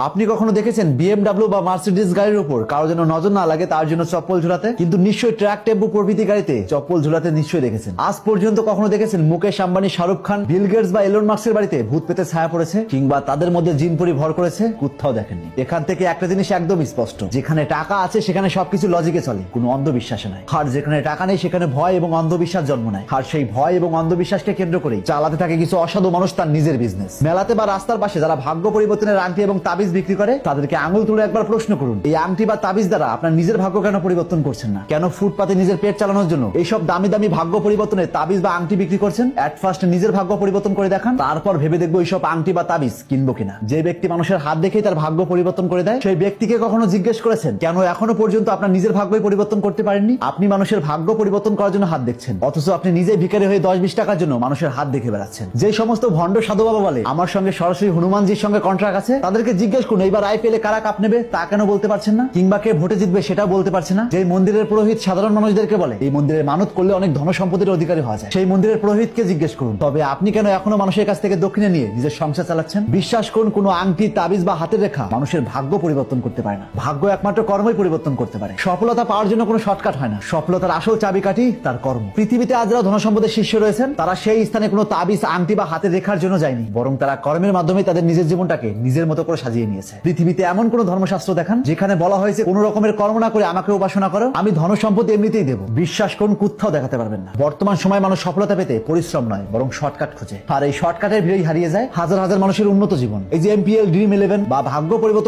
আপনি কখনো দেখেছেন বিএমডাব্লিউ বা মার্সিডিজ গাড়ির উপর কারো যেন নজর না লাগে তার জন্য চপ্পল ঝুলাতে? কিন্তু নিশ্চয়ই ট্রাক টেম্পো প্রভৃতি গাড়িতে চপ্পল ঝুলাতে নিশ্চয়ই দেখেছেন। আজ পর্যন্ত কখনো দেখেছেন মুকেশ আম্বানি, শাহরুখ খান, বিল গেটস বা এলন মাস্কের বাড়িতে ভূত পেতে ছায়া পড়েছে কিংবা তাদের মধ্যে জিন পরি ভর করেছে? কোথাও দেখেননি। এখান থেকে একটা জিনিস একদম স্পষ্ট, যেখানে টাকা আছে সেখানে সবকিছু লজিকে চলে, কোনো অন্ধবিশ্বাসে নাই। আর যেখানে টাকা নেই সেখানে ভয় এবং অন্ধবিশ্বাস জন্ম নেয়। আর সেই ভয় এবং অন্ধবিশ্বাসকে কেন্দ্র করেই চালাতে থাকে কিছু অসাধু মানুষ তার নিজের বিজনেস। মেলাতে বা রাস্তার পাশে যারা ভাগ্য পরিবর্তনের আংটি এবং তাবিজ বিক্রি করে তাদেরকে আঙুল তুলে একবার প্রশ্ন করুন, এই আংটি বা তাবিজ দ্বারা আপনার নিজের ভাগ্য কেন পরিবর্তন করছেন না? কেন ফুটপাতে নিজের পেট চালানোর জন্য এইসব দামি দামি ভাগ্য পরিবর্তনের তাবিজ বা আংটি বিক্রি করছেন? এট ফার্স্ট নিজের ভাগ্য পরিবর্তন করে দেখান, তারপর ভেবে দেখবো এইসব আংটি বা তাবিজ কিনবো কিনা। যে ব্যক্তি মানুষের হাত দেখেই তার ভাগ্য পরিবর্তন করে দেয়, সেই ব্যক্তিকে কখনো জিজ্ঞেস করেছেন কেন এখনো পর্যন্ত আপনার নিজের ভাগ্যই পরিবর্তন করতে পারেননি? আপনি মানুষের ভাগ্য পরিবর্তন করার জন্য হাত দেখছেন, অথচ আপনি নিজে ভিখারি হয়ে 10-20 টাকার জন্য মানুষের হাত দেখে বেড়াচ্ছেন। যে সমস্ত ভণ্ড সাধু বাবা বলে আমার সঙ্গে সরাসরি হনুমানজির সঙ্গে কন্ট্রাক্ট আছে, তাদেরকে জিজ্ঞেস করুন এইবার আইপিএল এ কারা কাপ নেবে তা কেন বলতে পারছেন না? কিংবা কে ভোটে জিতবে সেটা বলতে পারছেন না? যে মন্দিরের পুরোহিত সাধারণ মানুষদেরকে বলে এই মন্দিরে মানত করলে অনেক ধন সম্পত্তির অধিকারী হওয়া যায়, সেই মন্দিরের পুরোহিতকে জিজ্ঞেস করুন তবে আপনি কেন এখনো মানুষের কাছ থেকে দক্ষিণে নিয়ে নিজের সংসার চালাচ্ছেন? বিশ্বাস করুন, কোনো আংটি, তাবিজ বা হাতের রেখা মানুষের ভাগ্য পরিবর্তন করতে পারে না। ভাগ্য একমাত্র কর্মই পরিবর্তন করতে পারে। সফলতা পাওয়ার জন্য কোনো শর্টকাট হয় না, সফলতার আসল চাবিকাঠি তার কর্ম। পৃথিবীতে আজ যারা ধন সম্পদের শীর্ষ রয়েছেন তারা সেই স্থানে কোনো তাবিজ, আংটি বা হাতের রেখার জন্য যায়নি, বরং তারা কর্মের মাধ্যমে তাদের নিজের জীবনটাকে নিজের মতো করে সাজিয়ে নিয়েছে। পৃথিবীতে এমন কোন ধর্মশাস্ত্র দেখান যেখানে বলা হয়েছে কোন রকমের কর্ম না করে আমাকে উপাসনা করো, আমি ধন সম্পদ এমনিতেই দেবো? বিশ্বাস করুন, কোথাও দেখাতে পারবেন না। বর্তমান সময় মানুষ সফলতা পেতে পরিশ্রম নয় বরং শর্টকাট খোঁজে, আর এই শর্টকাটের ভিড়েই হারিয়ে যায় হাজার হাজার মানুষের উন্নত জীবন। এই যে এমপিএল, ড্রিম 11 বা ভাগ্য পরিবর্তন